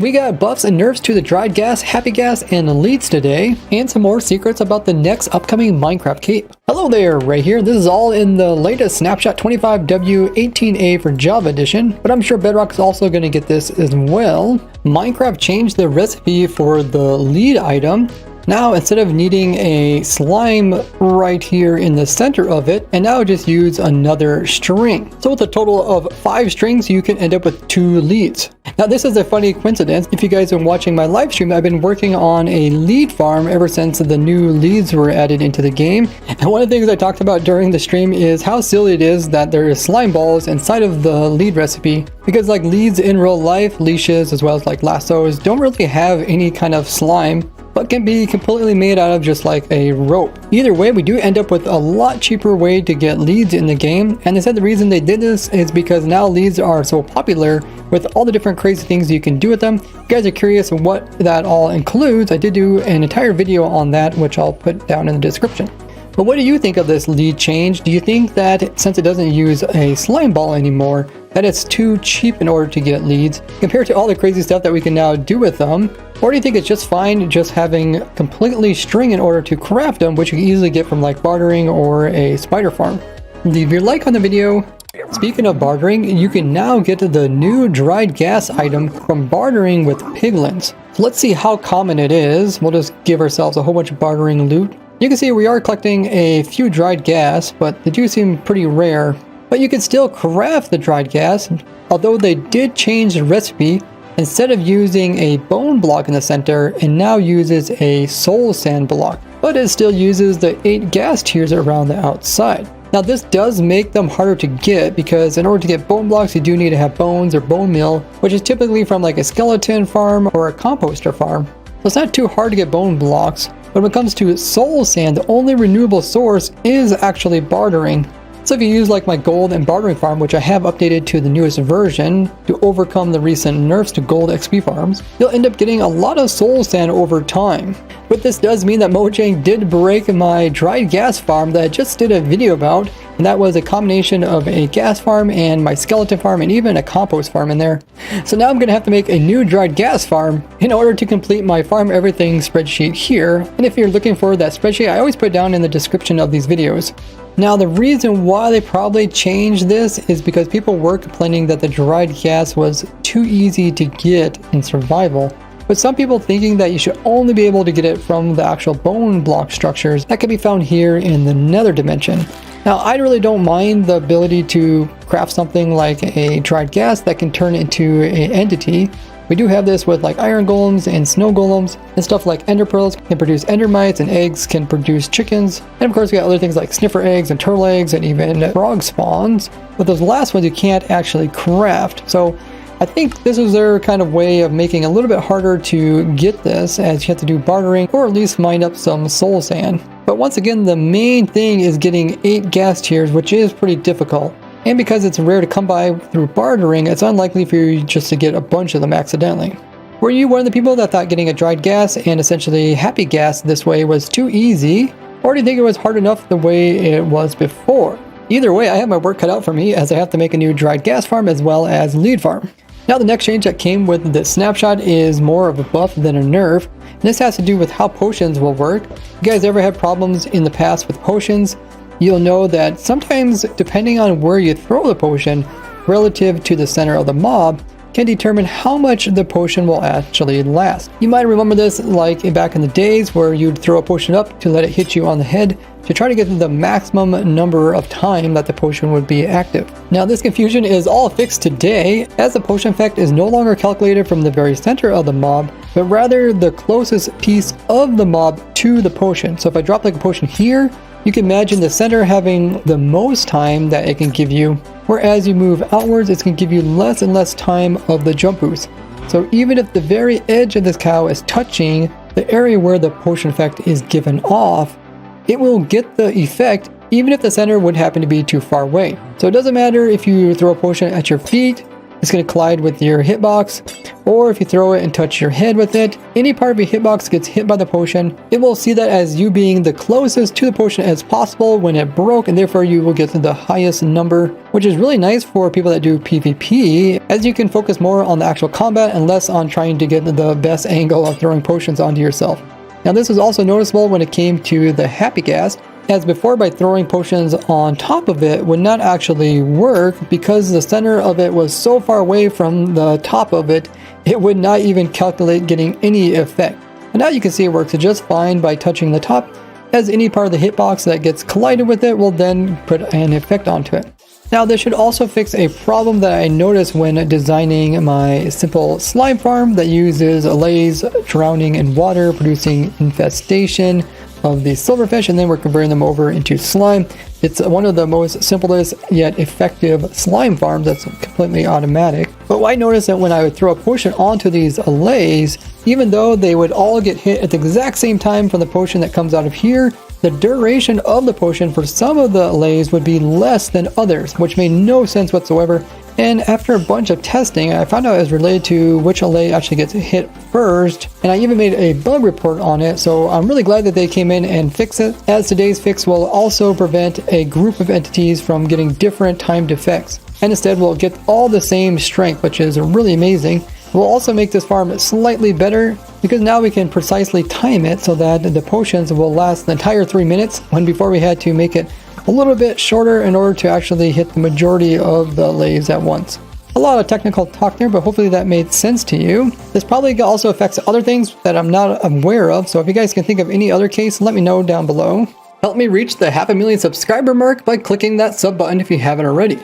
We got buffs and nerfs to the dried gas, happy gas, and leads today, and some more secrets about the next upcoming Minecraft cape. Hello there, Ray here. This is all in the latest Snapshot 25W18A for Java edition, but I'm sure Bedrock is also going to get this as well. Minecraft changed the recipe for the lead item. Now, instead of needing a slime right here in the center of it, and now just use another string. So with a total of 5 strings, you can end up with 2 leads. Now, this is a funny coincidence. If you guys have been watching my live stream, I've been working on a lead farm ever since the new leads were added into the game. And one of the things I talked about during the stream is how silly it is that there is slime balls inside of the lead recipe. Because like leads in real life, leashes, as well as like lassos, don't really have any kind of slime, but can be completely made out of just like a rope. Either way, we do end up with a lot cheaper way to get leads in the game, and they said the reason they did this is because now leads are so popular with all the different crazy things you can do with them. If you guys are curious what that all includes, I did do an entire video on that, which I'll put down in the description. But what do you think of this lead change? Do you think that since it doesn't use a slime ball anymore, that it's too cheap in order to get leads compared to all the crazy stuff that we can now do with them? Or do you think it's just fine just having completely string in order to craft them, which you can easily get from like bartering or a spider farm? Leave your like on the video. Speaking of bartering, you can now get the new dried gas item from bartering with piglins. So let's see how common it is. We'll just give ourselves a whole bunch of bartering loot. You can see we are collecting a few dried gas, but they do seem pretty rare. But you can still craft the dried gas, although they did change the recipe. Instead of using a bone block in the center, it now uses a soul sand block, but it still uses the 8 gas tiers around the outside. Now this does make them harder to get because in order to get bone blocks, you do need to have bones or bone meal, which is typically from like a skeleton farm or a composter farm. So it's not too hard to get bone blocks, but when it comes to soul sand, the only renewable source is actually bartering. So if you use like my gold and bartering farm, which I have updated to the newest version to overcome the recent nerfs to gold XP farms, you'll end up getting a lot of soul sand over time. But this does mean that Mojang did break my dried gas farm that I just did a video about, and that was a combination of a gas farm and my skeleton farm and even a compost farm in there. So now I'm going to have to make a new dried gas farm in order to complete my farm everything spreadsheet here. And if you're looking for that spreadsheet, I always put it down in the description of these videos. Now the reason why they probably changed this is because people were complaining that the dried gas was too easy to get in survival, with some people thinking that you should only be able to get it from the actual bone block structures that can be found here in the nether dimension. Now I really don't mind the ability to craft something like a dried gas that can turn into an entity. We do have this with like iron golems and snow golems, and stuff like ender pearls can produce endermites, and eggs can produce chickens. And of course we got other things like sniffer eggs and turtle eggs and even frog spawns. But those last ones you can't actually craft. So I think this is their kind of way of making it a little bit harder to get this, as you have to do bartering or at least mine up some soul sand. But once again, the main thing is getting 8 gas tiers, which is pretty difficult. And because it's rare to come by through bartering, it's unlikely for you just to get a bunch of them accidentally. Were you one of the people that thought getting a dried gas and essentially happy gas this way was too easy? Or do you think it was hard enough the way it was before? Either way, I have my work cut out for me, as I have to make a new dried gas farm as well as lead farm. Now the next change that came with this snapshot is more of a buff than a nerf. And this has to do with how potions will work. You guys ever had problems in the past with potions? You'll know that sometimes, depending on where you throw the potion relative to the center of the mob, can determine how much the potion will actually last. You might remember this like back in the days where you'd throw a potion up to let it hit you on the head to try to get the maximum number of time that the potion would be active. Now this confusion is all fixed today, as the potion effect is no longer calculated from the very center of the mob, but rather the closest piece of the mob to the potion. So if I drop like a potion here, you can imagine the center having the most time that it can give you, whereas you move outwards, it's going to give you less and less time of the jump boost. So even if the very edge of this cow is touching the area where the potion effect is given off, it will get the effect even if the center would happen to be too far away. So it doesn't matter if you throw a potion at your feet it's going to collide with your hitbox, or if you throw it and touch your head with it, any part of your hitbox gets hit by the potion. It will see that as you being the closest to the potion as possible when it broke, and therefore you will get the highest number, which is really nice for people that do PvP, as you can focus more on the actual combat and less on trying to get the best angle of throwing potions onto yourself. Now this was also noticeable when it came to the Happy Gas, as before by throwing potions on top of it would not actually work because the center of it was so far away from the top of it, it would not even calculate getting any effect. And now you can see it works just fine by touching the top, as any part of the hitbox that gets collided with it will then put an effect onto it. Now this should also fix a problem that I noticed when designing my simple slime farm that uses allays drowning in water, producing infestation of the silverfish, and then we're converting them over into slime. It's one of the most simplest yet effective slime farms that's completely automatic. But I noticed that when I would throw a potion onto these allays, even though they would all get hit at the exact same time from the potion that comes out of here, the duration of the potion for some of the allays would be less than others, which made no sense whatsoever. And after a bunch of testing, I found out it was related to which allay actually gets hit first, and I even made a bug report on it, so I'm really glad that they came in and fixed it, as today's fix will also prevent a group of entities from getting different timed effects, and instead we'll get all the same strength, which is really amazing. We'll also make this farm slightly better, because now we can precisely time it so that the potions will last the entire 3 minutes, when before we had to make it a little bit shorter in order to actually hit the majority of the allays at once. A lot of technical talk there, but hopefully that made sense to you. This probably also affects other things that I'm not aware of, so if you guys can think of any other case, let me know down below. Help me reach the 500,000 subscriber mark by clicking that sub button if you haven't already.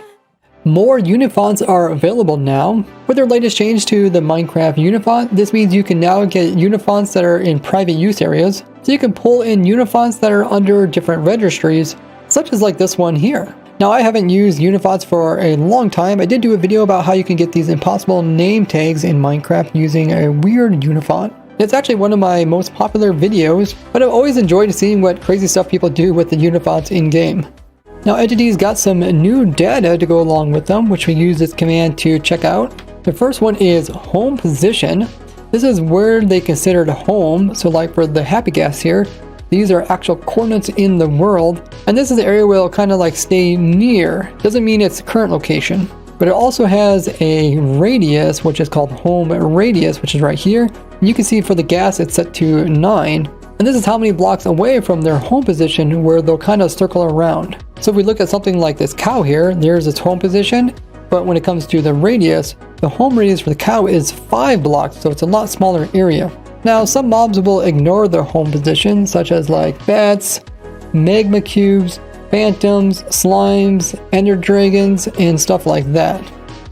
More unifonts are available now. With their latest change to the Minecraft unifont, this means you can now get unifonts that are in private use areas, so you can pull in unifonts that are under different registries, such as like this one here. Now I haven't used unifonts for a long time. I did do a video about how you can get these impossible name tags in Minecraft using a weird unifont. It's actually one of my most popular videos, but I've always enjoyed seeing what crazy stuff people do with the unifonts in game. Now entities got some new data to go along with them, which we use this command to check out. The first one is home position. This is where they considered home, so like for the Happy Gas here, these are actual coordinates in the world, and this is the area where it'll kind of like stay near. Doesn't mean its current location, but it also has a radius, which is called home radius, which is right here. You can see for the gas it's set to 9, and this is how many blocks away from their home position where they'll kind of circle around. So if we look at something like this cow here, there's its home position, but when it comes to the radius, the home radius for the cow is 5 blocks, so it's a lot smaller area. Now, some mobs will ignore their home position, such as like bats, magma cubes, phantoms, slimes, ender dragons, and stuff like that.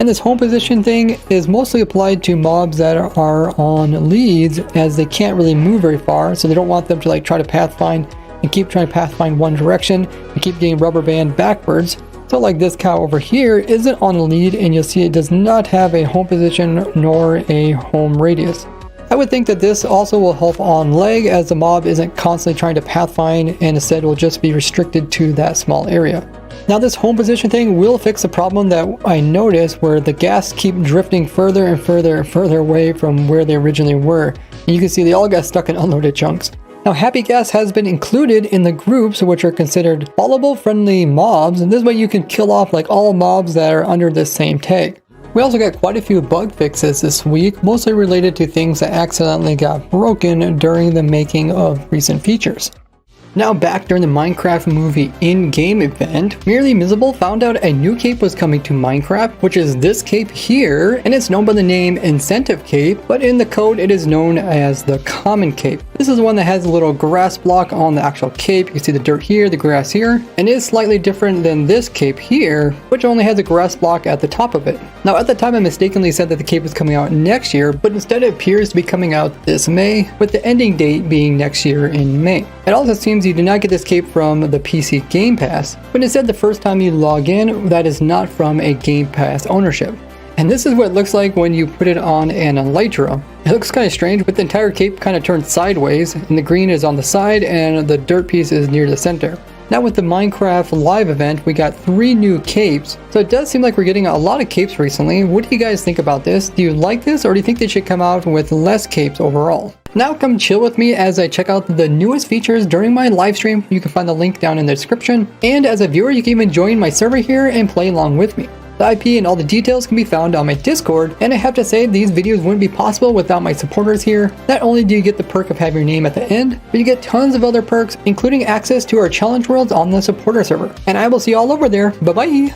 And this home position thing is mostly applied to mobs that are on leads, as they can't really move very far, so they don't want them to like try to pathfind and keep trying to pathfind one direction and keep getting rubber band backwards. So like this cow over here isn't on a lead, and you'll see it does not have a home position nor a home radius. I would think that this also will help on lag, as the mob isn't constantly trying to pathfind and instead will just be restricted to that small area. Now this home position thing will fix a problem that I noticed where the gas keep drifting further and further and further away from where they originally were. And you can see they all got stuck in unloaded chunks. Now Happy Gas has been included in the groups which are considered followable friendly mobs, and this way you can kill off like all mobs that are under this same tag. We also got quite a few bug fixes this week, mostly related to things that accidentally got broken during the making of recent features. Now back during the Minecraft movie in-game event, Merely Miserable found out a new cape was coming to Minecraft, which is this cape here, and it's known by the name Incentive Cape, but in the code it is known as the Common Cape. This is the one that has a little grass block on the actual cape. You can see the dirt here, the grass here, and it is slightly different than this cape here, which only has a grass block at the top of it. Now at the time I mistakenly said that the cape was coming out next year, but instead it appears to be coming out this May, with the ending date being next year in May. It also seems you do not get this cape from the PC Game Pass, but instead the first time you log in, that is not from a Game Pass ownership. And this is what it looks like when you put it on an elytra. It looks kind of strange, with the entire cape kind of turned sideways, and the green is on the side and the dirt piece is near the center. Now with the Minecraft live event, we got 3 new capes. So it does seem like we're getting a lot of capes recently. What do you guys think about this? Do you like this, or do you think they should come out with less capes overall? Now come chill with me as I check out the newest features during my live stream. You can find the link down in the description. And as a viewer, you can even join my server here and play along with me. The IP and all the details can be found on my Discord, and I have to say these videos wouldn't be possible without my supporters here. Not only do you get the perk of having your name at the end, but you get tons of other perks, including access to our challenge worlds on the supporter server. And I will see you all over there. Bye bye!